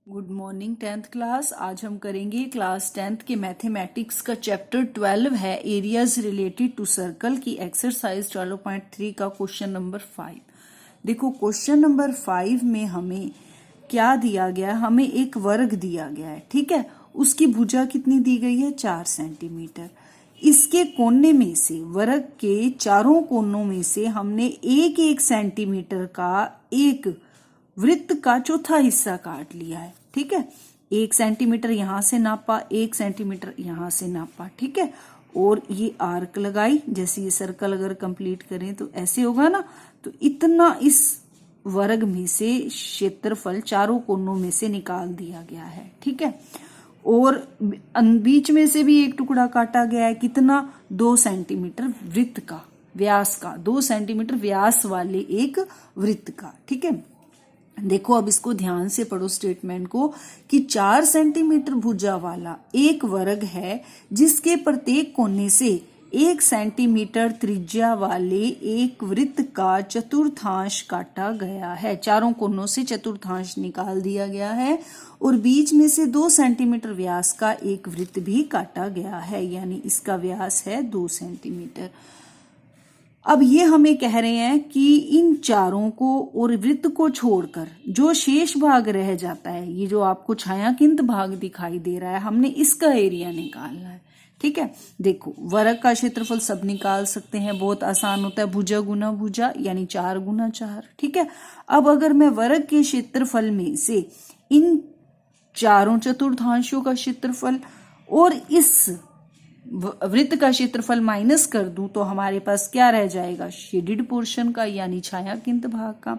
Good morning 10th class. आज हम करेंगे क्लास 10th के मैथमेटिक्स का चैप्टर 12 है एरियाज रिलेटेड टू सर्कल की एक्सरसाइज 12.3 का क्वेश्चन नंबर 5। देखो क्वेश्चन नंबर 5 में हमें क्या दिया गया है, हमें एक वर्ग दिया गया है, ठीक है। उसकी भुजा कितनी दी गई है, 4 सेंटीमीटर। इसके कोने में से, वर्ग के चारों कोनों में से हमने एक एक सेंटीमीटर का एक वृत्त का चौथा हिस्सा काट लिया है, ठीक है। 1 सेंटीमीटर यहां से नापा, 1 सेंटीमीटर यहां से नापा, ठीक है। और ये आर्क लगाई, जैसे ये सर्कल अगर कंप्लीट करें तो ऐसे होगा ना। तो इतना इस वर्ग में से क्षेत्रफल चारों कोनों में से निकाल दिया गया है, ठीक है। और बीच में से भी एक टुकड़ा काटा गया है, कितना, 2 सेंटीमीटर वृत्त का, व्यास का, 2 सेंटीमीटर व्यास वाले एक वृत्त का, ठीक है। देखो अब इसको ध्यान से पढ़ो स्टेटमेंट को कि 4 सेंटीमीटर भुजा वाला एक वर्ग है जिसके प्रत्येक कोने से 1 सेंटीमीटर त्रिज्या वाले एक वृत्त का चतुर्थांश काटा गया है। चारों कोनों से चतुर्थांश निकाल दिया गया है और बीच में से 2 सेंटीमीटर व्यास का एक वृत्त भी काटा गया है, यानी इसका व्यास है 2 सेंटीमीटर। अब ये हमें कह रहे हैं कि इन चारों को और वृत्त को छोड़कर जो शेष भाग रह जाता है, ये जो आपको छायांकित भाग दिखाई दे रहा है, हमने इसका एरिया निकालना है, ठीक है। देखो वर्ग का क्षेत्रफल सब निकाल सकते हैं, बहुत आसान होता है, भुजा गुना भुजा यानी 4 गुना 4, ठीक है। अब अगर मैं वर्ग के क्षेत्रफल में से इन चारों चतुर्थांशों का क्षेत्रफल और इस वृत्त का क्षेत्रफल माइनस कर दूं तो हमारे पास क्या रह जाएगा, शेडेड पोर्शन का, यानी छायांकित भाग का,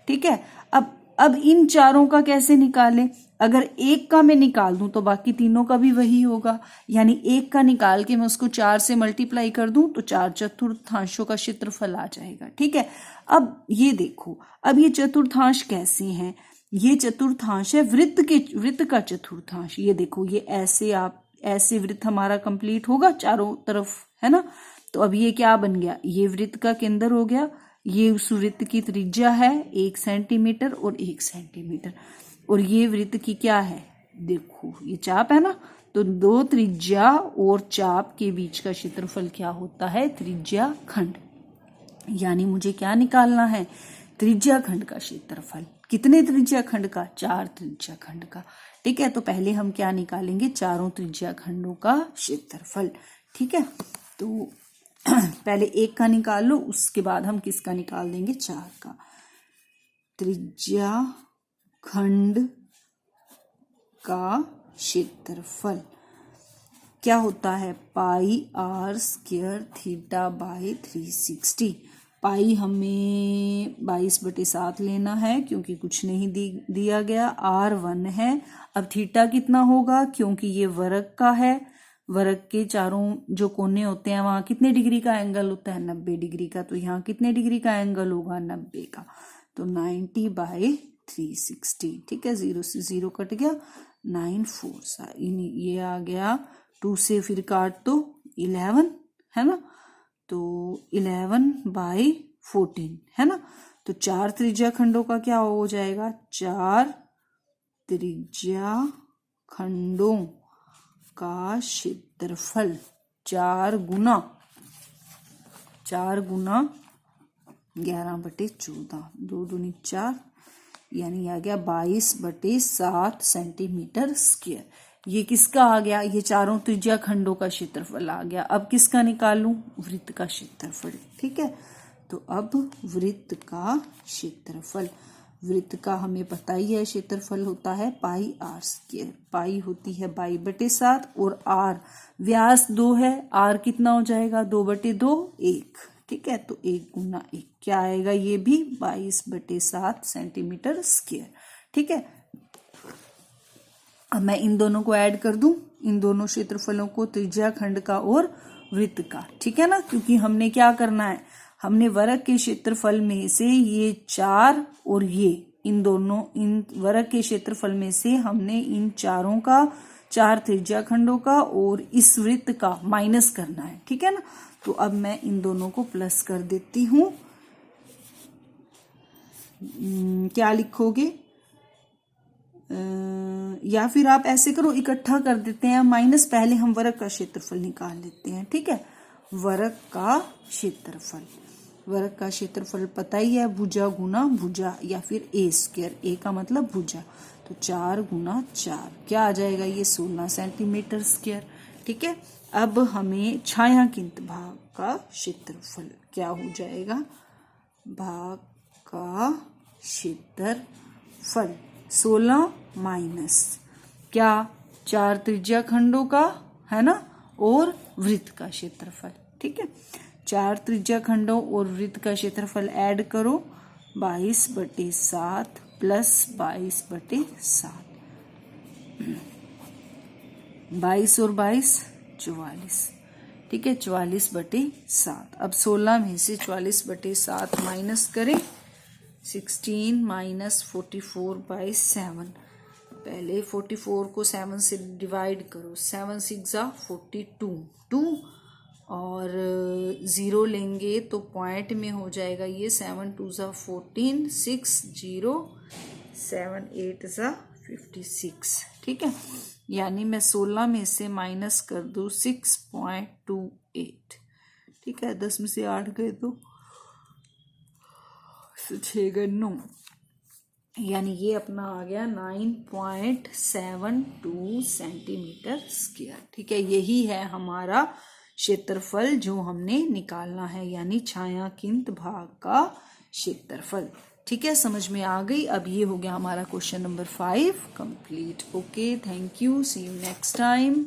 ठीक है। अब इन चारों का कैसे निकालें, अगर एक का मैं निकाल दूं तो बाकी तीनों का भी वही होगा, यानी एक का निकाल के मैं उसको 4 से मल्टीप्लाई कर दूं तो 4 चतुर्थांशों का क्षेत्रफल आ जाएगा, ठीक है। अब ये देखो, अब ये चतुर्थांश कैसे हैं, ये चतुर्थांश है वृत्त का चतुर्थांश। ये देखो, ये ऐसे वृत्त हमारा कंप्लीट होगा चारों तरफ, है ना। तो अब ये क्या बन गया, ये वृत्त का केंद्र हो गया, ये उस वृत्त की त्रिज्या है 1 सेंटीमीटर और 1 सेंटीमीटर, और ये वृत्त की क्या है, देखो ये चाप है ना। तो 2 त्रिज्या और चाप के बीच का क्षेत्रफल क्या होता है, त्रिज्या खंड। यानी मुझे क्या निकालना है, त्रिज्या खंड का क्षेत्रफल। कितने त्रिज्या खंड का, 4 त्रिज्या खंड का, ठीक है। तो पहले हम क्या निकालेंगे, चारों त्रिज्या खंडों का क्षेत्रफल, ठीक है। तो पहले 1 का निकाल लो, उसके बाद हम किसका निकाल देंगे, 4 का। त्रिज्या खंड का क्षेत्रफल क्या होता है, पाई r स्क्वायर थीटा बाई 360। पाई हमें 22/7 लेना है क्योंकि कुछ नहीं दिया गया, r 1 है। अब थीटा कितना होगा, क्योंकि ये वर्ग का है, वर्ग के चारों जो कोने होते हैं वहां कितने डिग्री का एंगल होता है, 90 डिग्री का। तो यहाँ कितने डिग्री का एंगल होगा, 90 का। तो 90/360, ठीक है। 0 से 0 कट गया, 9 4 ये आ गया, 2 से फिर काट तो 11, है ना। तो 11/14, है ना। तो 4 त्रिज्या खंडों का क्या हो जाएगा, 4 त्रिज्या खंडों का क्षेत्रफल 4 गुना 11/14, 2 दूनी 4, यानी आ गया 22/7 सेंटीमीटर स्क्वायर। ये किसका आ गया, ये चारों त्रिज्या खंडों का क्षेत्रफल आ गया। अब किसका निकालूं, वृत्त का क्षेत्रफल, ठीक है। तो अब वृत्त का क्षेत्रफल, वृत्त का हमें पता ही है क्षेत्रफल होता है पाई r स्क्वायर। पाई होती है 22/7 और r व्यास 2 है, r कितना हो जाएगा, 2/2 1, ठीक है। तो 1 गुना 1 क्या आएगा, ये भी 22/7 सेंटीमीटर स्क्वायर, ठीक है। अब मैं इन दोनों को ऐड कर दूं, इन दोनों क्षेत्रफलों को, त्रिज्या खंड का और वृत्त का, ठीक है ना। क्योंकि हमने क्या करना है, हमने वर्ग के क्षेत्रफल में से ये 4 और ये इन वर्ग के क्षेत्रफल में से हमने इन चारों का, 4 त्रिज्या खंडों का और इस वृत्त का माइनस करना है, ठीक है ना। तो अब मैं इन दोनों को प्लस कर देती हूं। क्या लिखोगे, या फिर आप ऐसे करो, इकट्ठा कर देते हैं माइनस, पहले हम वर्ग का क्षेत्रफल निकाल लेते हैं। ठीक है, वर्ग का क्षेत्रफल, वर्ग का क्षेत्रफल पता ही है, भुजा गुना भुजा या फिर ए स्क्वायर, ए का मतलब भुजा, तो 4 गुना 4 क्या आ जाएगा, ये 16 सेंटीमीटर स्क्वायर। ठीक है, अब हमें छायांकित भाग का क्षेत्रफल क्या हो जाएगा, भाग का क्षेत्रफल 16 माइनस क्या, 4 त्रिज्या खंडों का है ना, और वृत्त का क्षेत्रफल। ठीक है, 4 त्रिज्या खंडों और वृत्त का क्षेत्रफल ऐड करो, 22/7 प्लस 22/7, 22 और 22 44। ठीक है, 44/7। अब 16 में से 44/7 माइनस करें, 16 माइनस 44/7, पहले 44 को 7 से डिवाइड करो, 7 6 42, 2 और 0 लेंगे तो पॉइंट में हो जाएगा ये, 7 2 14, 6 0, 7 8 56। ठीक है, यानी मैं 16 में से माइनस कर दूँ 6.28। ठीक है, 10 में से 8 गए तो 6 गए 9, यानी ये अपना आ गया 9.72 सेंटीमीटर स्क्वायर। ठीक है, यही है हमारा क्षेत्रफल जो हमने निकालना है, यानी छायांकित भाग का क्षेत्रफल। ठीक है, समझ में आ गई। अब ये हो गया हमारा question number 5 complete. Okay, thank you, see you next time.